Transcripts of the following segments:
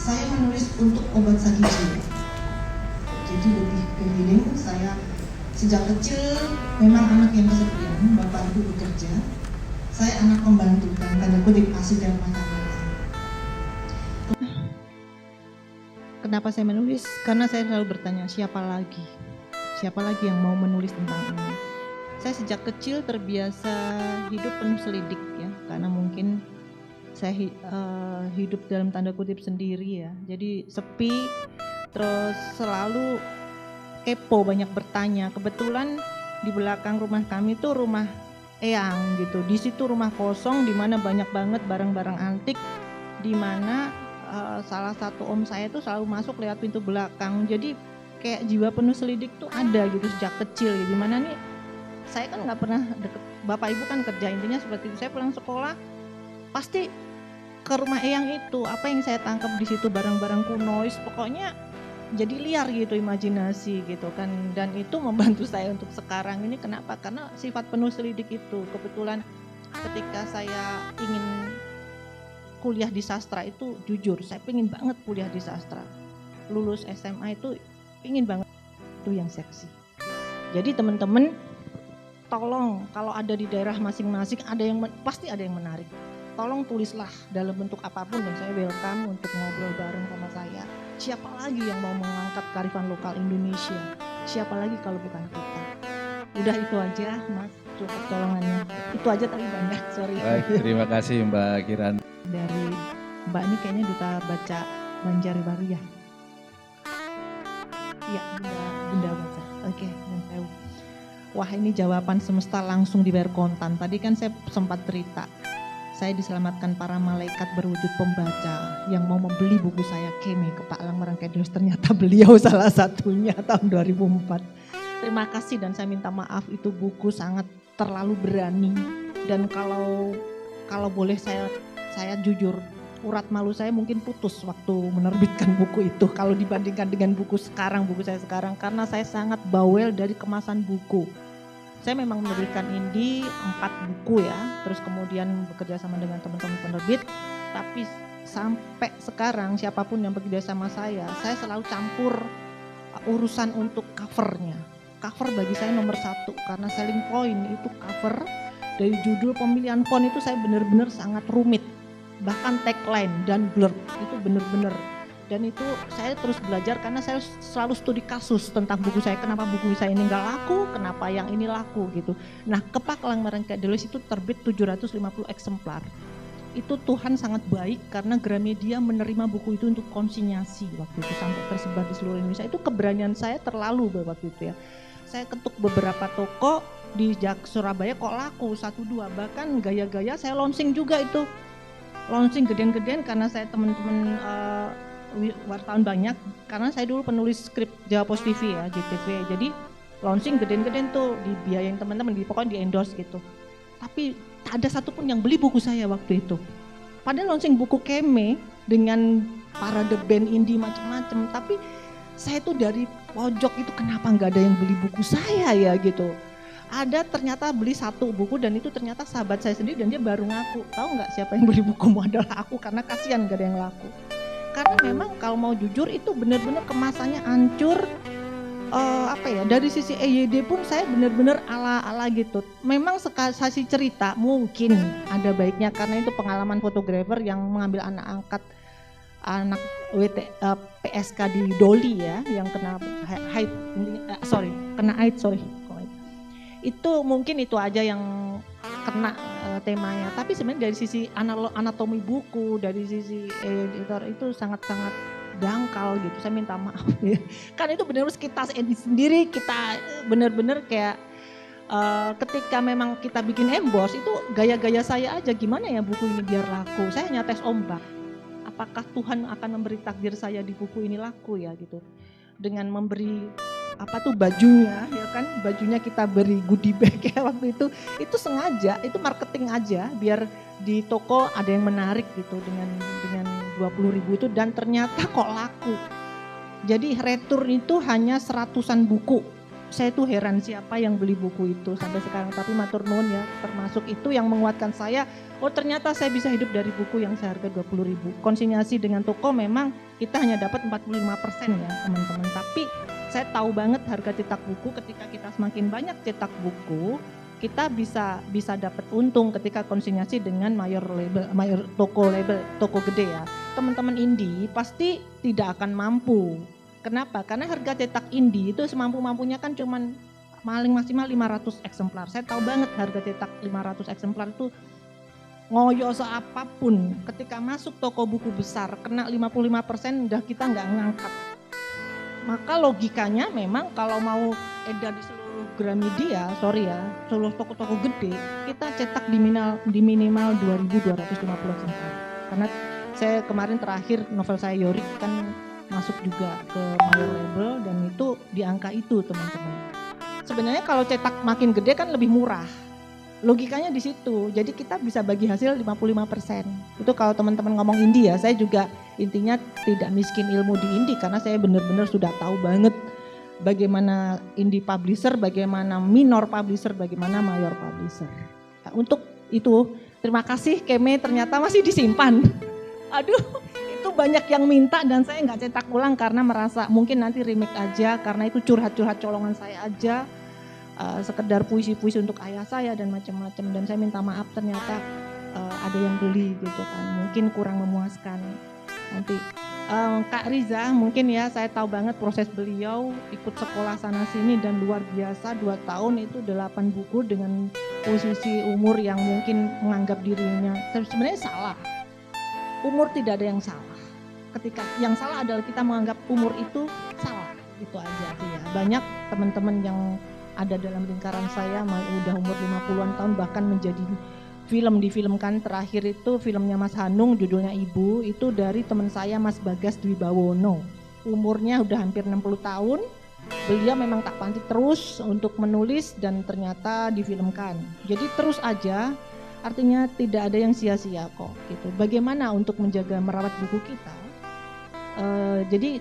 saya menulis untuk obat sakit jiwa. Jadi lebih ke healing. Saya sejak kecil memang anak yang kesepian, bapak ibu bekerja. Saya anak pembantu dan tanda kutip asli dari rumah tangga. Kenapa saya menulis? Karena saya selalu bertanya, siapa lagi? Siapa lagi yang mau menulis tentang ini? Saya sejak kecil terbiasa hidup penuh selidik ya, karena mungkin saya hidup dalam tanda kutip sendiri ya. Jadi sepi, terus selalu kepo, banyak bertanya. Kebetulan di belakang rumah kami itu rumah eyang gitu. Di situ rumah kosong di mana banyak banget barang-barang antik, di mana salah satu om saya tuh selalu masuk lewat pintu belakang. Jadi kayak jiwa penuh selidik tuh ada gitu sejak kecil gitu. Dimana nih saya kan nggak pernah deket bapak ibu kan kerja, intinya seperti itu. Saya pulang sekolah pasti ke rumah eyang itu. Apa yang saya tangkap di situ barang-barang kuno, pokoknya jadi liar gitu imajinasi gitu kan. Dan itu membantu saya untuk sekarang ini. Kenapa? Karena sifat penuh selidik itu. Kebetulan ketika saya ingin kuliah di sastra itu, jujur saya pengen banget kuliah di sastra. Lulus SMA itu pengen banget itu yang seksi. Jadi teman-teman tolong kalau ada di daerah masing-masing ada yang pasti ada yang menarik. Tolong tulislah dalam bentuk apapun dan saya welcome untuk ngobrol bareng sama saya. Siapa lagi yang mau mengangkat kearifan lokal Indonesia? Siapa lagi kalau bukan kita? Udah itu aja Mas, cukup colongannya. Itu aja tadi banyak, sorry. Baik, terima kasih Mbak Kiran. Dari Mbak ini kayaknya duta baca Banjar Baru ya? Iya, Bunda baca. Oke, dan tahu. Wah ini jawaban semesta langsung dibayar kontan. Tadi kan saya sempat cerita. Saya diselamatkan para malaikat berwujud pembaca yang mau membeli buku saya Keme ke Pak Lang Marangkedos. Ternyata beliau salah satunya tahun 2004. Terima kasih dan saya minta maaf, itu buku sangat terlalu berani. Dan kalau boleh saya jujur, urat malu saya mungkin putus waktu menerbitkan buku itu. Kalau dibandingkan dengan buku saya sekarang. Karena saya sangat bawel dari kemasan buku. Saya memang menerbitkan Indi 4 buku ya, terus kemudian bekerja sama dengan teman-teman penerbit, tapi sampai sekarang siapapun yang bekerja sama saya selalu campur urusan untuk covernya. Cover bagi saya nomor 1 karena selling point itu cover. Dari judul, pemilihan font itu saya benar-benar sangat rumit, bahkan tagline dan blurb itu benar-benar. Dan itu saya terus belajar karena saya selalu studi kasus tentang buku saya. Kenapa buku saya ini gak laku, kenapa yang ini laku gitu. Nah ke Pak Lang Marangkedos itu terbit 750 eksemplar. Itu Tuhan sangat baik karena Gramedia menerima buku itu untuk konsinyasi waktu itu sampai tersebar di seluruh Indonesia. Itu keberanian saya terlalu waktu itu ya. Saya ketuk beberapa toko di Surabaya kok laku 1-2. Bahkan gaya-gaya saya launching juga itu. Launching gedean-gedean karena saya teman-teman wartawan banyak, karena saya dulu penulis skrip Jawa Pos TV ya, JTV. Jadi launching geden-geden tuh dibiayain teman-teman, pokoknya di endorse gitu. Tapi tak ada satupun yang beli buku saya waktu itu. Padahal launching buku Keme dengan para the band indie macam-macam, tapi saya tuh dari pojok itu kenapa nggak ada yang beli buku saya ya gitu. Ada ternyata beli 1 buku dan itu ternyata sahabat saya sendiri dan dia baru ngaku, tahu nggak siapa yang beli bukumu adalah aku karena kasihan nggak ada yang laku. Karena memang kalau mau jujur itu benar-benar kemasannya hancur, dari sisi EYD pun saya benar-benar ala-ala gitu. Memang sekali cerita mungkin ada baiknya karena itu pengalaman fotografer yang mengambil anak PSK di Doli ya, yang kena AIDS. Itu mungkin itu aja yang kena temanya. Tapi sebenarnya dari sisi anatomi buku, dari sisi editor itu sangat-sangat dangkal gitu. Saya minta maaf ya. Kan itu benar-benar kita edit sendiri, kita benar-benar kayak ketika memang kita bikin emboss itu gaya-gaya saya aja, gimana ya buku ini biar laku. Saya hanya tes ombak. Apakah Tuhan akan memberi takdir saya di buku ini laku ya gitu. Dengan memberi bajunya ya kan, bajunya kita beri goodie bag ya waktu itu sengaja, itu marketing aja biar di toko ada yang menarik gitu dengan 20.000 itu, dan ternyata kok laku. Jadi return itu hanya 100-an buku saya tuh heran siapa yang beli buku itu sampai sekarang, tapi matur nuwun ya, termasuk itu yang menguatkan saya. Oh ternyata saya bisa hidup dari buku yang seharga 20.000. Konsinyasi dengan toko memang kita hanya dapat 45% ya teman-teman, tapi saya tahu banget harga cetak buku. Ketika kita semakin banyak cetak buku, kita bisa dapat untung ketika konsinyasi dengan mayor toko gede ya. Teman-teman indie pasti tidak akan mampu. Kenapa? Karena harga cetak indie itu semampu-mampunya kan cuman paling maksimal 500 eksemplar. Saya tahu banget harga cetak 500 eksemplar itu ngoyo seapapun. Ketika masuk toko buku besar kena 55% udah kita nggak ngangkat. Maka logikanya memang kalau mau edar di seluruh Gramedia, seluruh toko-toko gede, kita cetak di minimal 2.250 eksemplar. Karena saya kemarin terakhir novel saya Yorik kan masuk juga ke mayor label dan itu di angka itu teman-teman. Sebenarnya kalau cetak makin gede kan lebih murah. Logikanya di situ. Jadi kita bisa bagi hasil 55%. Itu kalau teman-teman ngomong indie ya, saya juga intinya tidak miskin ilmu di indie karena saya benar-benar sudah tahu banget bagaimana indie publisher, bagaimana minor publisher, bagaimana mayor publisher. Nah, untuk itu terima kasih Keme ternyata masih disimpan. Aduh, itu banyak yang minta dan saya nggak cetak ulang karena merasa mungkin nanti remake aja karena itu curhat-curhat colongan saya aja, sekedar puisi-puisi untuk ayah saya dan macam-macam, dan saya minta maaf ternyata ada yang beli gitu kan, mungkin kurang memuaskan. Nanti Kak Riza mungkin ya, saya tahu banget proses beliau ikut sekolah sana sini dan luar biasa 2 tahun itu 8 buku dengan posisi umur yang mungkin menganggap dirinya sebenarnya salah. Umur tidak ada yang salah. Ketika yang salah adalah kita menganggap umur itu salah. Itu aja sih ya. Banyak teman-teman yang ada dalam lingkaran saya udah umur 50-an tahun bahkan menjadi difilmkan terakhir itu filmnya Mas Hanung judulnya Ibu, itu dari teman saya Mas Bagas Dwi Bawono. Umurnya udah hampir 60 tahun. Beliau memang tak panti terus untuk menulis dan ternyata difilmkan. Jadi terus aja. Artinya tidak ada yang sia-sia kok gitu. Bagaimana untuk menjaga merawat buku kita? Jadi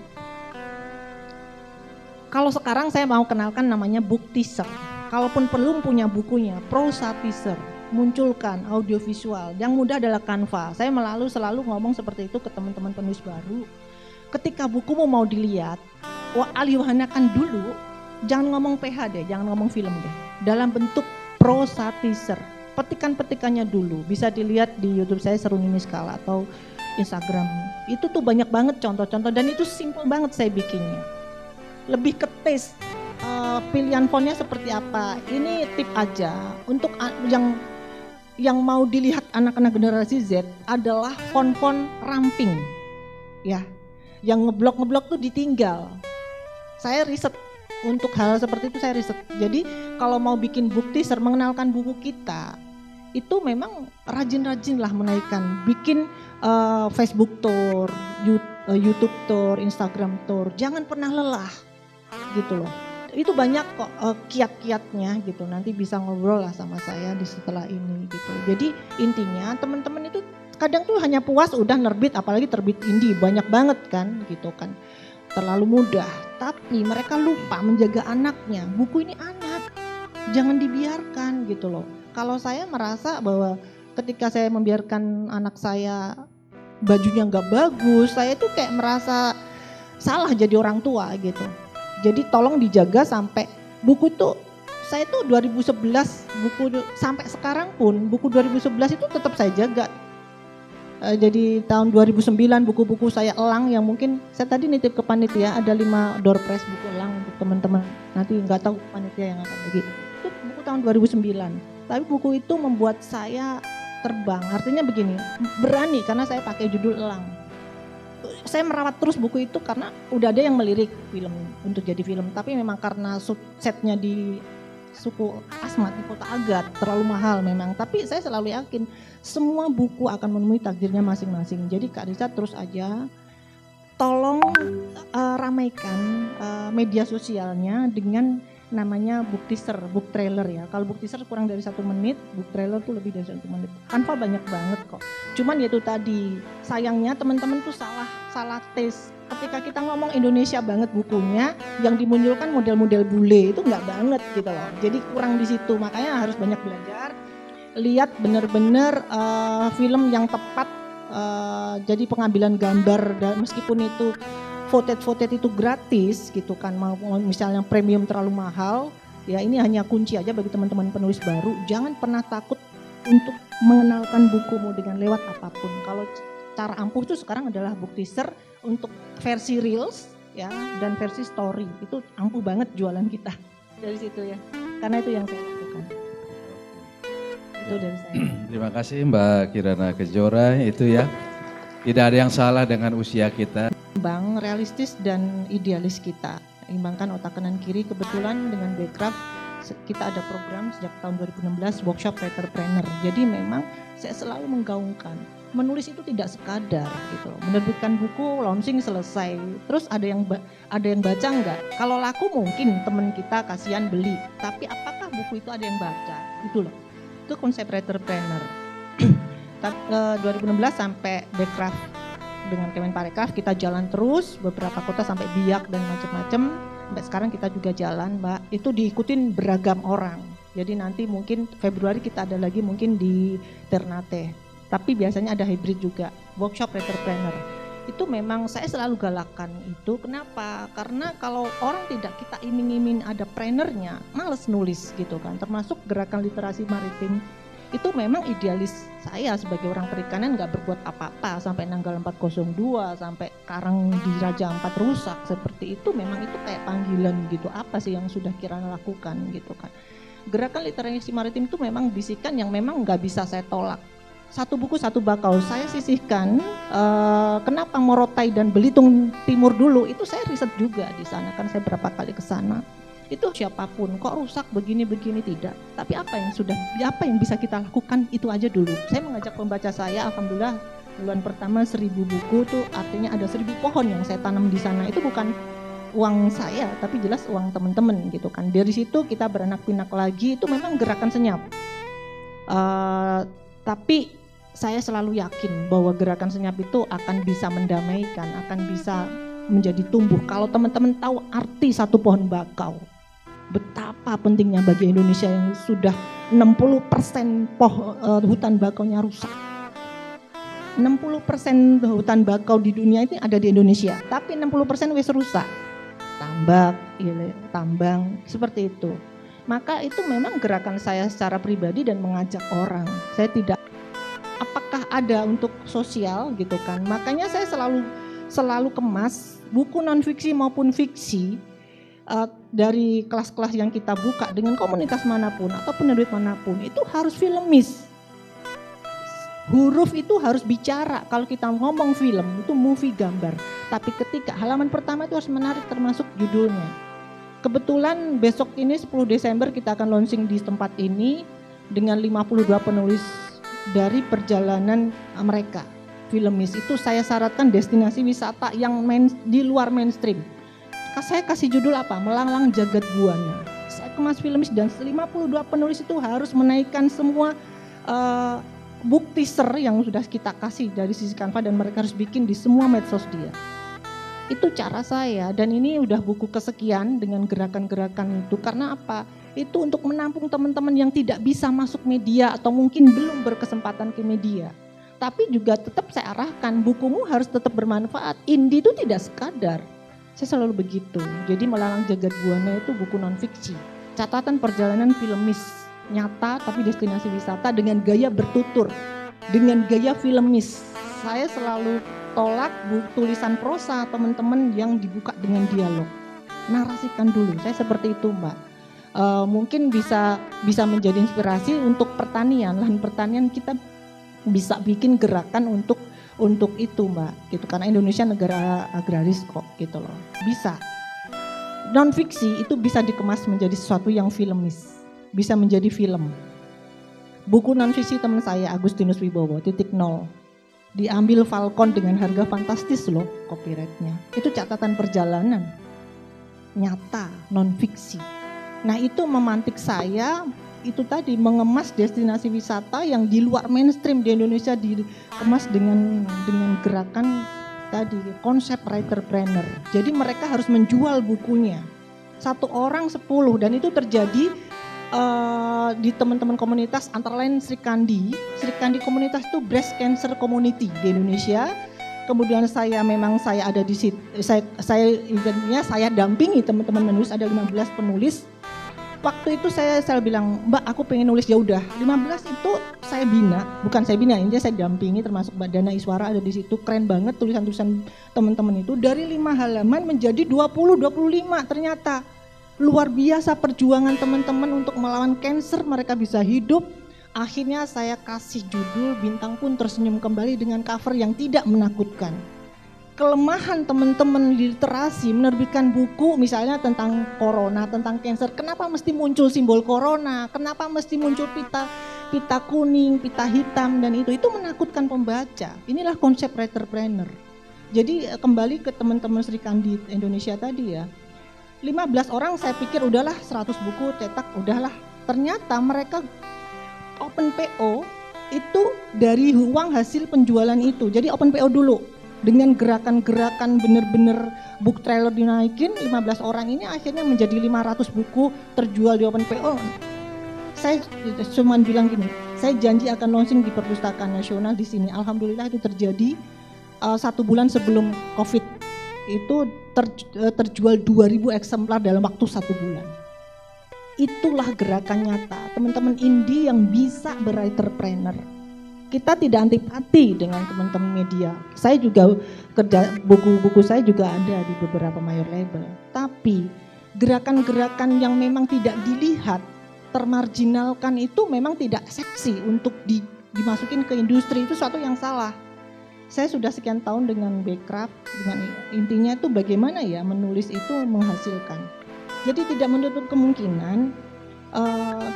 kalau sekarang saya mau kenalkan namanya book teaser. Kalaupun belum punya bukunya, prosa teaser, munculkan audiovisual. Yang mudah adalah Canva. Saya selalu ngomong seperti itu ke teman-teman penulis baru. Ketika bukumu mau dilihat, alihwahanakan dulu. Jangan ngomong PH deh, jangan ngomong film deh. Dalam bentuk prosa teaser. Petikan-petikannya dulu, bisa dilihat di YouTube saya Seruni Miskala atau Instagram. Itu tuh banyak banget contoh-contoh dan itu simple banget saya bikinnya. Lebih ke taste, pilihan fontnya seperti apa. Ini tip aja untuk yang mau dilihat anak-anak generasi Z adalah font-font ramping, ya. Yang ngeblok tuh ditinggal. Saya riset. Untuk hal seperti itu saya riset. Jadi kalau mau bikin book teaser mengenalkan buku kita, itu memang rajin-rajin lah menaikkan. Bikin Facebook tour, YouTube tour, Instagram tour. Jangan pernah lelah gitu loh. Itu banyak kok kiat-kiatnya gitu. Nanti bisa ngobrol lah sama saya di setelah ini gitu. Jadi intinya teman-teman itu kadang tuh hanya puas udah nerbit, apalagi terbit indie. Banyak banget kan gitu kan. Terlalu mudah, tapi mereka lupa menjaga anaknya. Buku ini anak, jangan dibiarkan gitu loh. Kalau saya merasa bahwa ketika saya membiarkan anak saya bajunya nggak bagus, saya tuh kayak merasa salah jadi orang tua gitu. Jadi tolong dijaga sampai buku tuh, saya tuh 2011 buku sampai sekarang pun buku 2011 itu tetap saya jaga. Jadi tahun 2009 buku-buku saya elang yang mungkin saya tadi nitip ke panitia ada 5 door prize buku elang untuk teman-teman. Nanti nggak tahu panitia yang akan bagi. Itu buku tahun 2009. Tapi buku itu membuat saya terbang. Artinya begini, berani karena saya pakai judul elang. Saya merawat terus buku itu karena udah ada yang melirik film untuk jadi film. Tapi memang karena setnya di suku Asmat di Kota Agat terlalu mahal memang, tapi saya selalu yakin semua buku akan menemui takdirnya masing-masing. Jadi Kak Risa terus aja tolong ramaikan media sosialnya dengan namanya book teaser, book trailer ya. Kalau book teaser kurang dari 1 menit, book trailer tuh lebih dari 1 menit. Canva banyak banget kok. Cuman ya itu tadi, sayangnya teman-teman tuh salah taste. Ketika kita ngomong Indonesia banget bukunya, yang dimunculkan model-model bule itu nggak banget gitu loh. Jadi kurang di situ, makanya harus banyak belajar. Lihat benar-benar film yang tepat. Jadi pengambilan gambar, dan meskipun itu voted itu gratis gitu kan, mau misalnya premium terlalu mahal, ya ini hanya kunci aja bagi teman-teman penulis baru, jangan pernah takut untuk mengenalkan bukumu dengan lewat apapun. Kalau cara ampuh itu sekarang adalah book teaser untuk versi reels ya dan versi story, itu ampuh banget jualan kita dari situ ya, karena itu yang saya lakukan. Itu dari saya. Terima kasih Mbak Kirana Kejora, itu ya. Tidak ada yang salah dengan usia kita. Bang, realistis dan idealis kita. Imbangkan otak kanan kiri. Kebetulan dengan Backcraft kita ada program sejak tahun 2016 workshop writerpreneur. Jadi memang saya selalu menggaungkan menulis itu tidak sekadar gitu. Menerbitkan buku, launching selesai. Terus ada yang baca enggak? Kalau laku mungkin teman kita kasihan beli. Tapi apakah buku itu ada yang baca? Itu loh. Itu konsep writerpreneur. 2016 sampai Backcraft dengan Kemenparekraf kita jalan terus beberapa kota sampai Biak dan macam-macam. Sampai sekarang kita juga jalan, Mbak. Itu diikutin beragam orang. Jadi nanti mungkin Februari kita ada lagi mungkin di Ternate. Tapi biasanya ada hybrid juga, workshop writerpreneur. Itu memang saya selalu galakan itu. Kenapa? Karena kalau orang tidak kita iming-iming ada trainernya, males nulis gitu kan. Termasuk gerakan literasi maritim. Itu memang idealis saya sebagai orang perikanan nggak berbuat apa-apa sampai Nanggala 402 sampai Karang di Raja Ampat rusak seperti itu, memang itu kayak panggilan gitu, apa sih yang sudah Kirana lakukan gitu kan. Gerakan literasi maritim itu memang bisikan yang memang nggak bisa saya tolak. Satu buku satu bakau saya sisihkan. Kenapa Morotai dan Belitung Timur dulu itu saya riset juga di sana kan, saya berapa kali ke sana. Itu siapapun kok rusak begini-begini tidak, tapi apa yang bisa kita lakukan itu aja dulu. Saya mengajak pembaca saya, alhamdulillah bulan pertama 1000 buku tuh artinya ada 1000 pohon yang saya tanam di sana. Itu bukan uang saya tapi jelas uang teman-teman gitu kan. Dari situ kita beranak pinak lagi, itu memang gerakan senyap. Tapi saya selalu yakin bahwa gerakan senyap itu akan bisa mendamaikan, akan bisa menjadi tumbuh. Kalau teman-teman tahu arti satu pohon bakau, betapa pentingnya bagi Indonesia yang sudah 60% hutan bakaunya rusak. 60% hutan bakau di dunia ini ada di Indonesia, tapi 60% wis rusak. Tambang, seperti itu. Maka itu memang gerakan saya secara pribadi dan mengajak orang. Saya tidak, apakah ada untuk sosial gitu kan. Makanya saya selalu kemas buku non fiksi maupun fiksi. Dari kelas-kelas yang kita buka dengan komunitas manapun atau penerbit manapun itu harus filmis. Huruf itu harus bicara. Kalau kita ngomong film itu movie gambar. Tapi ketika halaman pertama itu harus menarik termasuk judulnya. Kebetulan besok ini 10 Desember kita akan launching di tempat ini dengan 52 penulis dari perjalanan mereka. Filmis itu saya syaratkan destinasi wisata yang di luar mainstream. Saya kasih judul apa? Melanglang Jagat Buana. Saya kemas filmis dan 52 penulis itu harus menaikkan semua book teaser yang sudah kita kasih dari sisi Canva dan mereka harus bikin di semua medsos dia. Itu cara saya dan ini udah buku kesekian dengan gerakan-gerakan itu. Karena apa? Itu untuk menampung teman-teman yang tidak bisa masuk media atau mungkin belum berkesempatan ke media. Tapi juga tetap saya arahkan bukumu harus tetap bermanfaat. Indie itu tidak sekadar. Saya selalu begitu. Jadi Melanglang Jagat Buana itu buku non fiksi. Catatan perjalanan filmis nyata tapi destinasi wisata dengan gaya bertutur, dengan gaya filmis. Saya selalu tolak tulisan prosa teman-teman yang dibuka dengan dialog. Narasikan dulu. Saya seperti itu, Mbak. Mungkin bisa menjadi inspirasi untuk pertanian. Lahan pertanian kita bisa bikin gerakan untuk itu, Mbak, gitu, karena Indonesia negara agraris kok gitu loh. Bisa. Non fiksi itu bisa dikemas menjadi sesuatu yang filmis, bisa menjadi film. Buku non fiksi teman saya Agustinus Wibowo, .0, diambil Falcon dengan harga fantastis loh copyrightnya. Itu catatan perjalanan nyata non fiksi. Nah itu memantik saya, itu tadi mengemas destinasi wisata yang di luar mainstream di Indonesia, dikemas dengan gerakan tadi konsep writerpreneur. Jadi mereka harus menjual bukunya 1 orang 10, dan itu terjadi di teman-teman komunitas, antara lain Sri Kandi komunitas itu breast cancer community di Indonesia. Kemudian saya ada di situ, saya dampingi teman-teman menulis, ada 15 penulis. Waktu itu saya bilang, Mbak aku pengen nulis, ya udah 15 itu saya bina, intinya saya dampingi, termasuk Mbak Dana Iswara ada di situ. Keren banget tulisan-tulisan teman-teman itu, dari 5 halaman menjadi 20-25 ternyata. Luar biasa perjuangan teman-teman untuk melawan kanker, mereka bisa hidup. Akhirnya saya kasih judul Bintang Pun Tersenyum Kembali dengan cover yang tidak menakutkan. Kelemahan teman-teman literasi menerbitkan buku misalnya tentang corona, tentang kanker, kenapa mesti muncul simbol corona, kenapa mesti muncul pita kuning, pita hitam, dan itu menakutkan pembaca. Inilah konsep writerpreneur. Jadi kembali ke teman-teman Sri Kandi Indonesia tadi ya, 15 orang saya pikir udahlah 100 buku cetak udahlah. Ternyata mereka open PO itu dari uang hasil penjualan itu. Jadi open PO dulu dengan gerakan-gerakan bener-bener book trailer dinaikin, 15 orang ini akhirnya menjadi 500 buku terjual di open PO. Saya cuma bilang gini, saya janji akan launching di Perpustakaan Nasional di sini. Alhamdulillah itu terjadi 1 bulan sebelum COVID. Itu terjual 2000 eksemplar dalam waktu 1 bulan. Itulah gerakan nyata teman-teman indie yang bisa berwriterpreneur. Kita tidak antipati dengan teman-teman media. Saya juga kerja, buku-buku saya juga ada di beberapa major label. Tapi gerakan-gerakan yang memang tidak dilihat, termarginalkan itu memang tidak seksi untuk dimasukin ke industri, itu suatu yang salah. Saya sudah sekian tahun dengan backcraft, dengan intinya itu bagaimana ya menulis itu menghasilkan. Jadi tidak menutup kemungkinan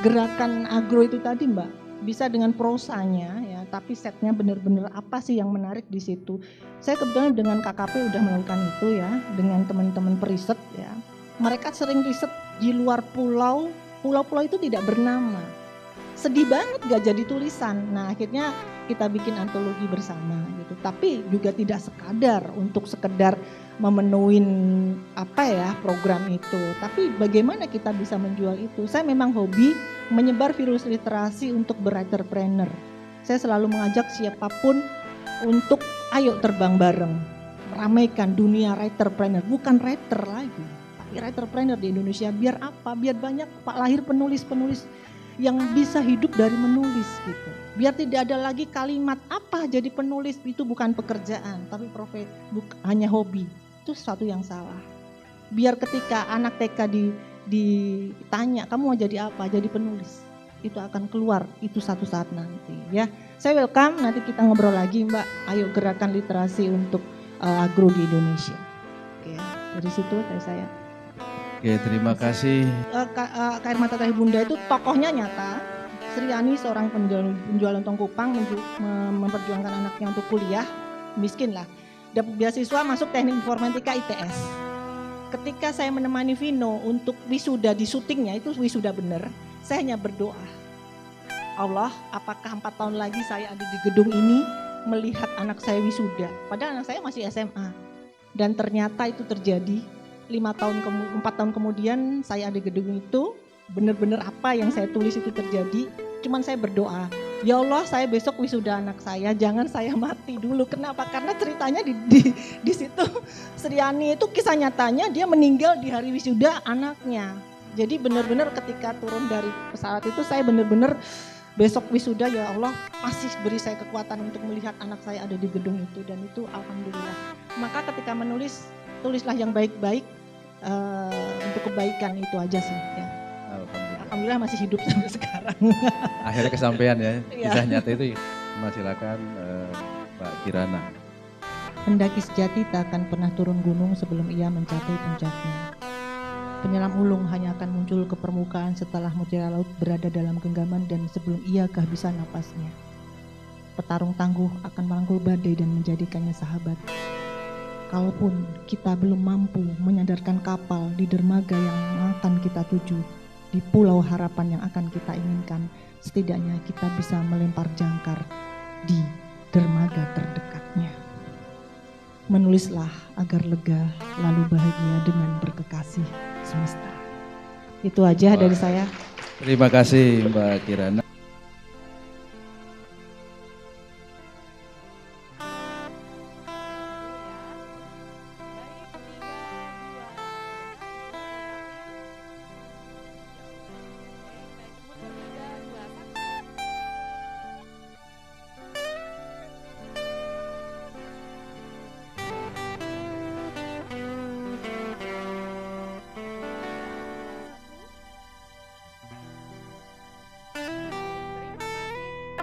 gerakan agro itu tadi Mbak, bisa dengan prosanya ya, tapi setnya benar-benar apa sih yang menarik di situ. Saya kebetulan dengan KKP udah melakukan itu ya, dengan teman-teman periset ya. Mereka sering riset di luar pulau-pulau itu tidak bernama. Sedih banget gak jadi tulisan. Nah akhirnya kita bikin antologi bersama gitu. Tapi juga tidak sekedar memenuhi program itu. Tapi bagaimana kita bisa menjual itu. Saya memang hobi menyebar virus literasi untuk berwriterpreneur. Saya selalu mengajak siapapun untuk ayo terbang bareng. Ramaikan dunia writerpreneur, bukan writer lagi. Tapi writerpreneur di Indonesia biar apa? Biar banyak lahir penulis-penulis yang bisa hidup dari menulis gitu. Biar tidak ada lagi kalimat apa jadi penulis itu bukan pekerjaan tapi hanya hobi. Itu sesuatu yang salah. Biar ketika anak TK ditanya kamu mau jadi apa? Jadi penulis. Itu akan keluar itu satu saat nanti ya. Saya welcome, nanti kita ngobrol lagi Mbak. Ayo gerakan literasi untuk agro di Indonesia. Oke, dari situ dari saya. Oke, terima kasih. Air Mata Teh Bunda itu tokohnya nyata. Sriani seorang penjual lontong Kupang memperjuangkan anaknya untuk kuliah, miskin lah. Dapat beasiswa masuk teknik informatika ITS. Ketika saya menemani Vino untuk wisuda di syutingnya, itu wisuda bener, saya hanya berdoa. Allah, apakah 4 tahun lagi saya ada di gedung ini melihat anak saya wisuda? Padahal anak saya masih SMA. Dan ternyata itu terjadi. 4 tahun kemudian saya ada di gedung itu, benar-benar apa yang saya tulis itu terjadi. Cuman saya berdoa, ya Allah saya besok wisuda anak saya, jangan saya mati dulu. Kenapa? Karena ceritanya di situ Sriani itu kisah nyatanya dia meninggal di hari wisuda anaknya. Jadi benar-benar ketika turun dari pesawat itu saya benar-benar besok wisuda, ya Allah masih beri saya kekuatan untuk melihat anak saya ada di gedung itu, dan itu alhamdulillah. Maka ketika menulis, tulislah yang baik-baik untuk kebaikan, itu aja sih ya. Alhamdulillah masih hidup sampai sekarang. Akhirnya kesampaian ya, kisah nyata itu. Silakan Mbak Kirana. Pendaki sejati tak akan pernah turun gunung sebelum ia mencapai puncaknya. Penyelam ulung hanya akan muncul ke permukaan setelah mutiara laut berada dalam genggaman dan sebelum ia kehabisan napasnya. Petarung tangguh akan merangkul badai dan menjadikannya sahabat. Kalaupun kita belum mampu menyadarkan kapal di dermaga yang akan kita tuju, di pulau harapan yang akan kita inginkan, setidaknya kita bisa melempar jangkar di dermaga terdekatnya. Menulislah agar lega, lalu bahagia dengan berkekasih semesta. Itu aja dari saya. Terima kasih Mbak Kirana.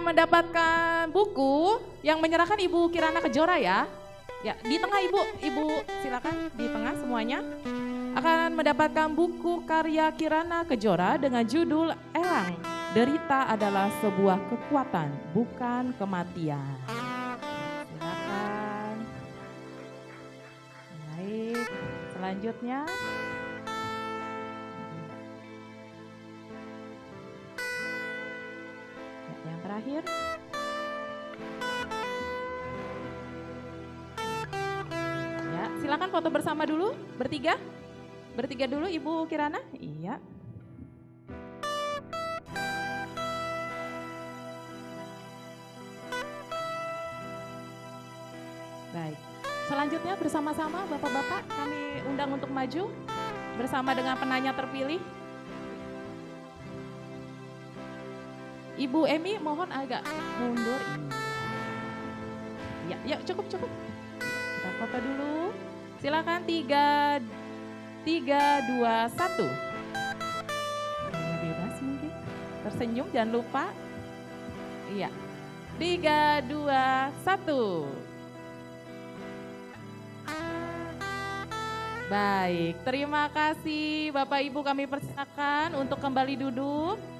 Mendapatkan buku yang menyerahkan Ibu Kirana Kejora ya. Ya, di tengah Ibu silakan di tengah semuanya. Akan mendapatkan buku karya Kirana Kejora dengan judul Elang, Derita adalah sebuah kekuatan, bukan kematian. Silakan. Baik, selanjutnya. Yang terakhir. Ya, silakan foto bersama dulu, bertiga. Bertiga dulu Ibu Kirana. Iya. Baik. Selanjutnya bersama-sama Bapak-bapak kami undang untuk maju bersama dengan penanya terpilih. Ibu Emi mohon agak mundur. Iya, ya cukup. Kita foto dulu. Silakan 3, 2, 1. Bebas mungkin. Tersenyum jangan lupa. Iya. 3, 2, 1. Baik, terima kasih Bapak Ibu kami persilakan untuk kembali duduk.